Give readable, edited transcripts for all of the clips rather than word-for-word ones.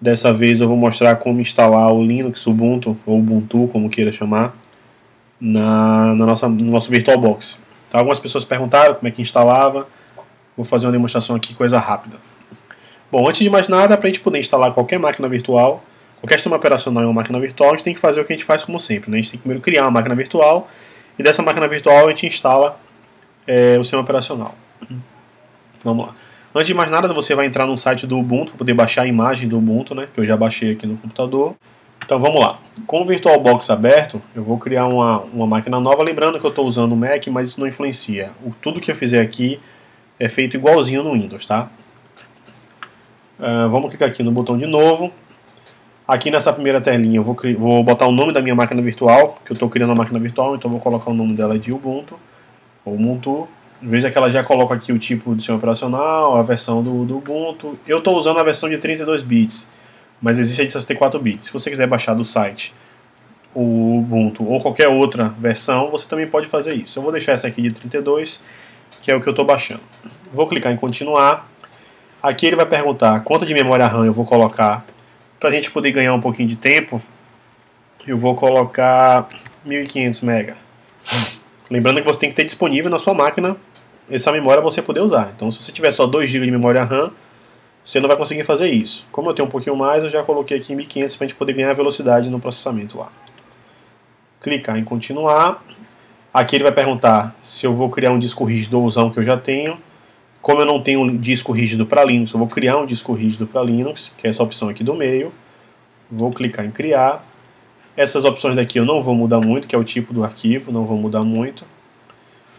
Dessa vez eu vou mostrar como instalar o Linux, Ubuntu, ou Ubuntu, como queira chamar, no nosso VirtualBox. Então, algumas pessoas perguntaram como é que instalava. Vou fazer uma demonstração aqui, coisa rápida. Bom, antes de mais nada, para a gente poder instalar qualquer máquina virtual, qualquer sistema operacional em uma máquina virtual, a gente tem que fazer o que a gente faz como sempre, né? A gente tem que primeiro criar uma máquina virtual, e dessa máquina virtual a gente instala o sistema operacional. Vamos lá. Antes de mais nada, você vai entrar no site do Ubuntu para poder baixar a imagem do Ubuntu, né, que eu já baixei aqui no computador. Então vamos lá. Com o VirtualBox aberto, eu vou criar uma máquina nova. Lembrando que eu estou usando o Mac, mas isso não influencia. Tudo que eu fizer aqui é feito igualzinho no Windows, tá? Vamos clicar aqui no botão de novo. Aqui nessa primeira telinha eu vou botar o nome da minha máquina virtual, que eu estou criando uma máquina virtual, então eu vou colocar o nome dela de Ubuntu, ou Ubuntu. Veja que ela já coloca aqui o tipo de sistema operacional, a versão do Ubuntu. Eu estou usando a versão de 32 bits, mas existe a de 64 bits. Se você quiser baixar do site o Ubuntu ou qualquer outra versão, você também pode fazer isso. Eu vou deixar essa aqui de 32, que é o que eu estou baixando. Vou clicar em continuar. Aqui ele vai perguntar quanto de memória RAM eu vou colocar. Para a gente poder ganhar um pouquinho de tempo, eu vou colocar 1500 MB. Lembrando que você tem que ter disponível na sua máquina essa memória para você poder usar. Então, se você tiver só 2 GB de memória RAM, você não vai conseguir fazer isso. Como eu tenho um pouquinho mais, eu já coloquei aqui 1500 para a gente poder ganhar velocidade no processamento lá. Clicar em continuar. Aqui ele vai perguntar se eu vou criar um disco rígido ou usar um que eu já tenho. Como eu não tenho um disco rígido para Linux, eu vou criar um disco rígido para Linux, que é essa opção aqui do meio. Vou clicar em criar. Essas opções daqui eu não vou mudar muito, que é o tipo do arquivo, não vou mudar muito.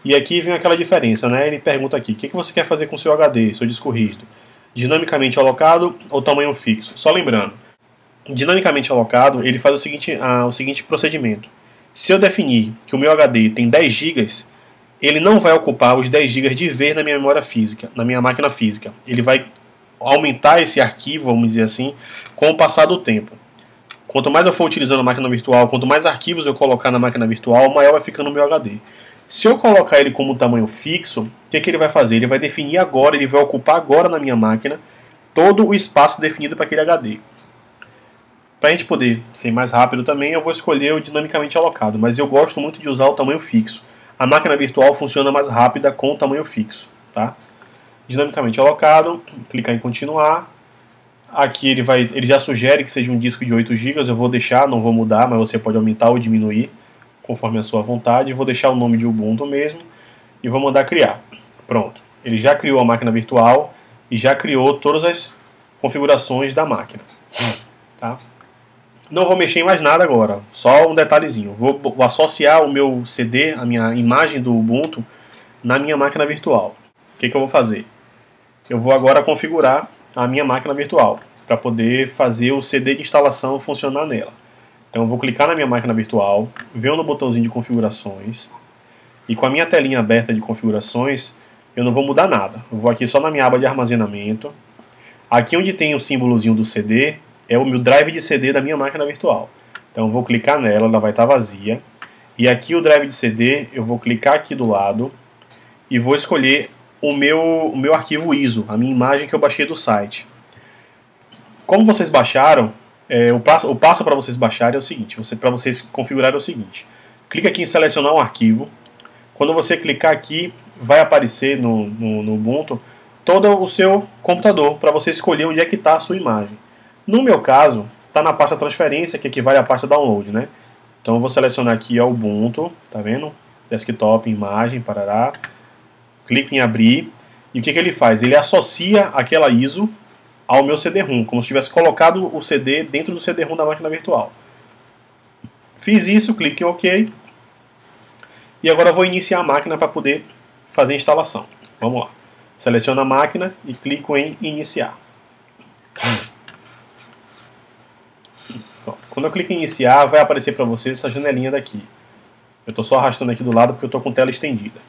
E aqui vem aquela diferença, né? Ele pergunta aqui, o que você quer fazer com seu HD, seu disco rígido? Dinamicamente alocado ou tamanho fixo? Só lembrando, dinamicamente alocado, ele faz o seguinte procedimento. Se eu definir que o meu HD tem 10 GB, ele não vai ocupar os 10 GB de vez na minha memória física, na minha máquina física. Ele vai aumentar esse arquivo, vamos dizer assim, com o passar do tempo. Quanto mais eu for utilizando a máquina virtual, quanto mais arquivos eu colocar na máquina virtual, maior vai ficando o meu HD. Se eu colocar ele como tamanho fixo, o que ele vai fazer? Ele vai definir agora, ele vai ocupar agora na minha máquina todo o espaço definido para aquele HD. Para a gente poder ser mais rápido também, eu vou escolher o dinamicamente alocado, mas eu gosto muito de usar o tamanho fixo. A máquina virtual funciona mais rápida com o tamanho fixo, tá? Dinamicamente alocado, clicar em continuar. Aqui ele já sugere que seja um disco de 8 GB, eu vou deixar, não vou mudar, mas você pode aumentar ou diminuir conforme a sua vontade. Vou deixar o nome de Ubuntu mesmo e vou mandar criar. Pronto, ele já criou a máquina virtual e já criou todas as configurações da máquina. Tá? Não vou mexer em mais nada agora, só um detalhezinho. Vou associar o meu CD, a minha imagem do Ubuntu, na minha máquina virtual. O que eu vou fazer? Eu vou agora configurar a minha máquina virtual para poder fazer o CD de instalação funcionar nela. Então eu vou clicar na minha máquina virtual, venho no botãozinho de configurações e com a minha telinha aberta de configurações eu não vou mudar nada. Eu vou aqui só na minha aba de armazenamento. Aqui onde tem o símbolozinho do CD é o meu drive de CD da minha máquina virtual. Então eu vou clicar nela, ela vai estar vazia. E aqui o drive de CD eu vou clicar aqui do lado e vou escolher o meu arquivo ISO, a minha imagem que eu baixei do site. Como vocês baixaram, o passo para vocês baixarem é o seguinte, para vocês configurarem é o seguinte. Clica aqui em selecionar um arquivo. Quando você clicar aqui, vai aparecer no Ubuntu todo o seu computador, para você escolher onde é que está a sua imagem. No meu caso, está na pasta transferência, que equivale à pasta download, né? Então eu vou selecionar aqui o Ubuntu, tá vendo? Desktop, imagem, parará. Clique em abrir, e o que ele faz? Ele associa aquela ISO ao meu CD-ROM, como se tivesse colocado o CD dentro do CD-ROM da máquina virtual. Fiz isso, clique em OK, e agora eu vou iniciar a máquina para poder fazer a instalação. Vamos lá. Seleciono a máquina e clico em iniciar. Quando eu clico em iniciar, vai aparecer para vocês essa janelinha daqui. Eu estou só arrastando aqui do lado porque eu estou com tela estendida.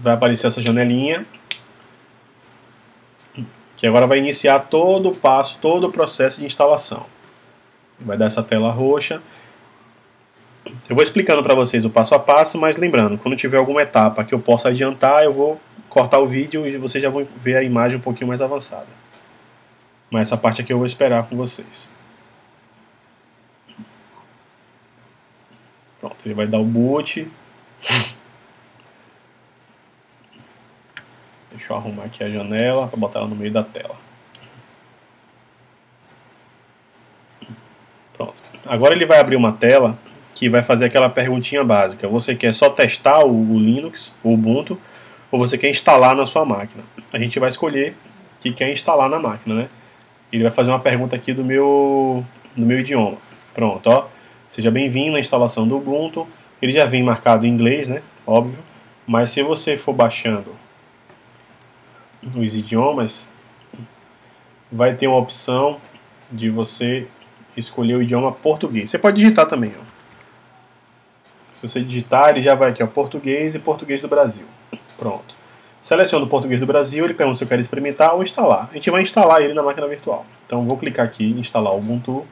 Vai aparecer essa janelinha, que agora vai iniciar todo o passo, todo o processo de instalação. Vai dar essa tela roxa. Eu vou explicando para vocês o passo a passo, mas lembrando, quando tiver alguma etapa que eu possa adiantar, eu vou cortar o vídeo e vocês já vão ver a imagem um pouquinho mais avançada. Mas essa parte aqui eu vou esperar com vocês. Pronto, ele vai dar o boot. Deixa eu arrumar aqui a janela para botar ela no meio da tela. Pronto. Agora ele vai abrir uma tela que vai fazer aquela perguntinha básica. Você quer só testar o Linux, o Ubuntu, ou você quer instalar na sua máquina? A gente vai escolher que quer instalar na máquina, né? Ele vai fazer uma pergunta aqui do meu idioma. Pronto, ó. Seja bem-vindo à instalação do Ubuntu. Ele já vem marcado em inglês, né? Óbvio. Mas se você for baixando os idiomas, vai ter uma opção de você escolher o idioma português. Você pode digitar também, ó. Se você digitar, ele já vai aqui, ó, português e português do Brasil. Pronto. Seleciona o português do Brasil, ele pergunta se eu quero experimentar ou instalar. A gente vai instalar ele na máquina virtual. Então vou clicar aqui em instalar o Ubuntu.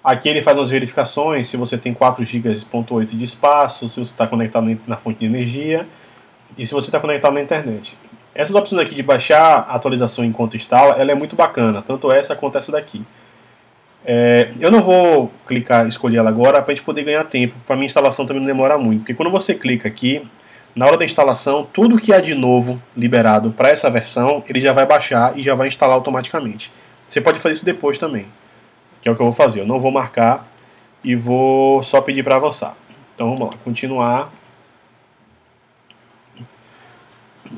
Aqui ele faz umas verificações, se você tem 4 GB de espaço, se você está conectado na fonte de energia e se você está conectado na internet. Essas opções aqui de baixar a atualização enquanto instala, ela é muito bacana, tanto essa quanto essa daqui. Eu não vou escolher ela agora para a gente poder ganhar tempo, para a minha instalação também não demorar muito, porque quando você clica aqui, na hora da instalação, tudo que há de novo liberado para essa versão, ele já vai baixar e já vai instalar automaticamente. Você pode fazer isso depois também, que é o que eu vou fazer. Eu não vou marcar e vou só pedir para avançar. Então vamos lá, continuar.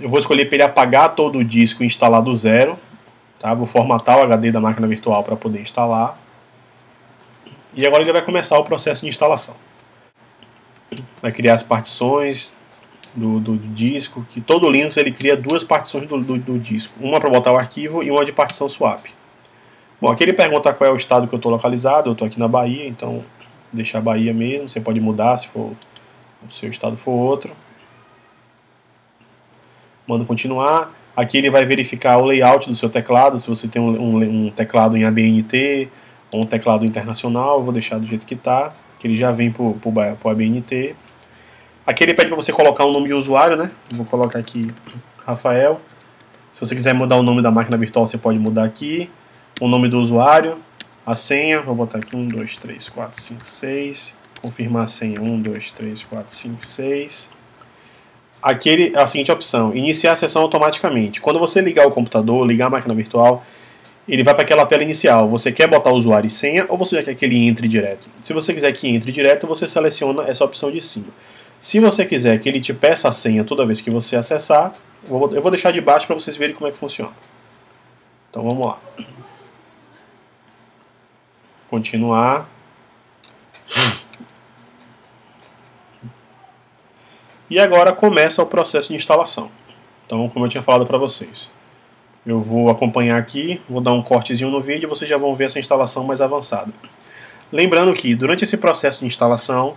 Eu vou escolher para ele apagar todo o disco e instalar do zero. Tá? Vou formatar o HD da máquina virtual para poder instalar. E agora ele vai começar o processo de instalação. Vai criar as partições do disco, que todo Linux ele cria 2 partições do disco. Uma para botar o arquivo e uma de partição swap. Bom, aqui ele pergunta qual é o estado que eu estou localizado. Eu estou aqui na Bahia, então deixa a Bahia mesmo. Você pode mudar se o seu estado for outro. Manda continuar. Aqui ele vai verificar o layout do seu teclado, se você tem um teclado em ABNT ou um teclado internacional. Eu vou deixar do jeito que está, que ele já vem para o ABNT. Aqui ele pede para você colocar um nome de usuário, né? Vou colocar aqui Rafael. Se você quiser mudar o nome da máquina virtual, você pode mudar aqui. O nome do usuário, a senha, vou botar aqui 1, 2, 3, 4, 5, 6. Confirmar a senha 1, 2, 3, 4, 5, 6. Aqui é a seguinte opção: iniciar a sessão automaticamente. Quando você ligar o computador, ligar a máquina virtual, ele vai para aquela tela inicial. Você quer botar usuário e senha ou você já quer que ele entre direto? Se você quiser que entre direto, você seleciona essa opção de cima. Se você quiser que ele te peça a senha toda vez que você acessar, eu vou deixar de baixo para vocês verem como é que funciona. Então vamos lá. Continuar. E agora começa o processo de instalação. Então, como eu tinha falado para vocês, eu vou acompanhar aqui, vou dar um cortezinho no vídeo e vocês já vão ver essa instalação mais avançada. Lembrando que durante esse processo de instalação,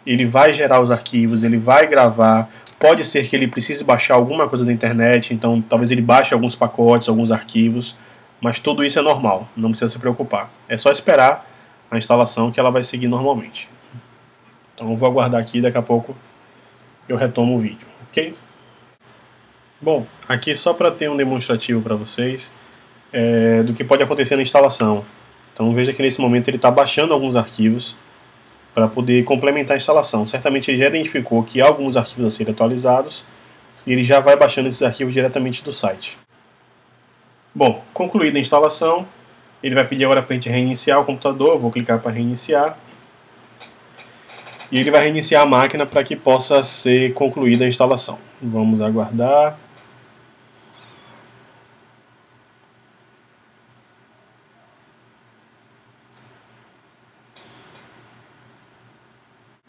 ele vai gerar os arquivos, ele vai gravar, pode ser que ele precise baixar alguma coisa da internet, então talvez ele baixe alguns pacotes, alguns arquivos, mas tudo isso é normal, não precisa se preocupar. É só esperar a instalação que ela vai seguir normalmente. Então eu vou aguardar aqui, daqui a pouco eu retomo o vídeo, ok? Bom, aqui só para ter um demonstrativo para vocês do que pode acontecer na instalação. Então veja que nesse momento ele está baixando alguns arquivos para poder complementar a instalação. Certamente ele já identificou que há alguns arquivos a serem atualizados e ele já vai baixando esses arquivos diretamente do site. Bom, concluída a instalação, ele vai pedir agora para a gente reiniciar o computador. Eu vou clicar para reiniciar. E ele vai reiniciar a máquina para que possa ser concluída a instalação. Vamos aguardar.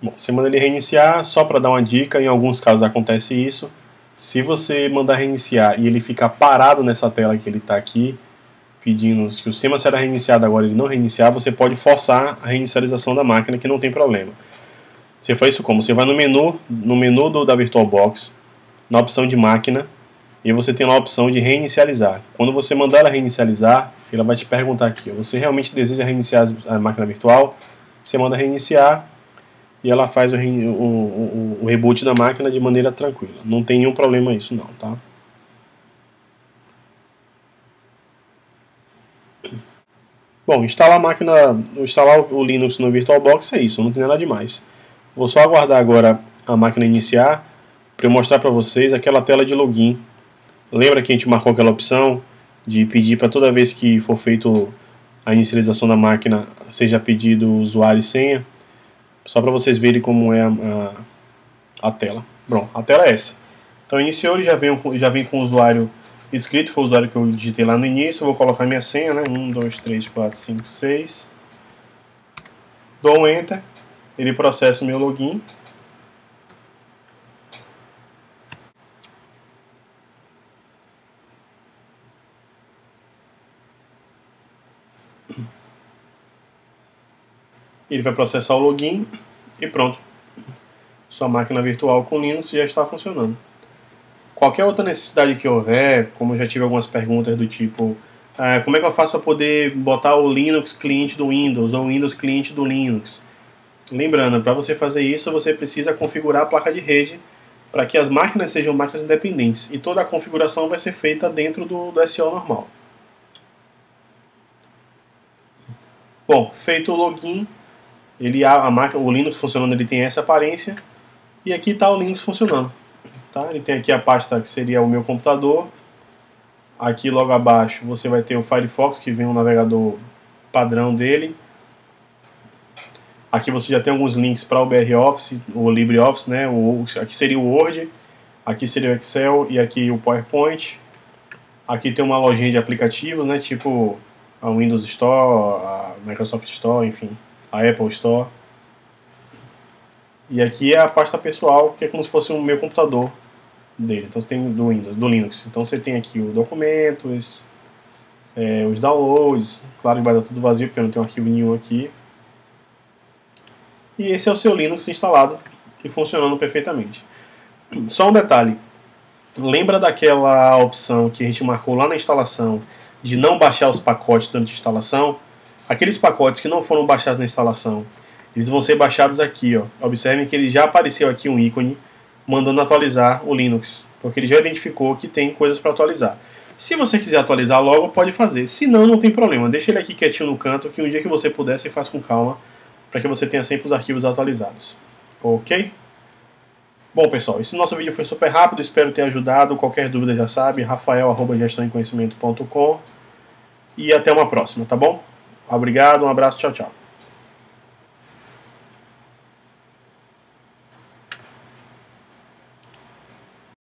Bom, você manda ele reiniciar, só para dar uma dica, em alguns casos acontece isso. Se você mandar reiniciar e ele ficar parado nessa tela que ele está aqui, pedindo que o sistema será reiniciado agora, ele não reiniciar, você pode forçar a reinicialização da máquina, que não tem problema. Você faz isso como? Você vai no menu da VirtualBox, na opção de máquina, e você tem lá a opção de reinicializar. Quando você mandar ela reinicializar, ela vai te perguntar aqui: você realmente deseja reiniciar a máquina virtual? Você manda reiniciar e ela faz o reboot da máquina de maneira tranquila. Não tem nenhum problema isso não, tá? Bom, instalar o Linux no VirtualBox é isso, não tem nada demais. Vou só aguardar agora a máquina iniciar para eu mostrar para vocês aquela tela de login. Lembra que a gente marcou aquela opção de pedir para toda vez que for feito a inicialização da máquina seja pedido usuário e senha? Só para vocês verem como é a tela. Bom, a tela é essa. Então iniciou, ele já vem com o usuário escrito, foi o usuário que eu digitei lá no início. Eu vou colocar minha senha, né? 1, 2, 3, 4, 5, 6. Dou um Enter, ele processa o meu login. Ele vai processar o login e pronto. Sua máquina virtual com Linux já está funcionando. Qualquer outra necessidade que houver, como eu já tive algumas perguntas do tipo como é que eu faço para poder botar o Linux cliente do Windows ou o Windows cliente do Linux? Lembrando, para você fazer isso, você precisa configurar a placa de rede para que as máquinas sejam máquinas independentes e toda a configuração vai ser feita dentro do SO normal. Bom, feito o login, o Linux funcionando, ele tem essa aparência e aqui está o Linux funcionando. Tá? Ele tem aqui a pasta que seria o meu computador. Aqui logo abaixo você vai ter o Firefox, que vem um navegador padrão dele. Aqui você já tem alguns links para o LibreOffice, o LibreOffice, né? Aqui seria o Word, aqui seria o Excel e aqui o PowerPoint. Aqui tem uma lojinha de aplicativos, né? Tipo a Windows Store, a Microsoft Store, enfim, a Apple Store. E aqui é a pasta pessoal, que é como se fosse o meu computador dele. Então você tem do Linux. Então você tem aqui os documentos, os downloads. Claro que vai dar tudo vazio porque eu não tenho arquivo nenhum aqui. E esse é o seu Linux instalado e funcionando perfeitamente. Só um detalhe. Lembra daquela opção que a gente marcou lá na instalação de não baixar os pacotes durante a instalação? Aqueles pacotes que não foram baixados na instalação, eles vão ser baixados aqui. Ó. Observem que ele já apareceu aqui um ícone mandando atualizar o Linux, porque ele já identificou que tem coisas para atualizar. Se você quiser atualizar logo, pode fazer. Se não, não tem problema. Deixa ele aqui quietinho no canto, que um dia que você puder, você faz com calma, para que você tenha sempre os arquivos atualizados. Ok? Bom, pessoal, esse nosso vídeo foi super rápido, espero ter ajudado. Qualquer dúvida já sabe, rafael@gestãoemconhecimento.com. E até uma próxima, tá bom? Obrigado, um abraço, tchau, tchau.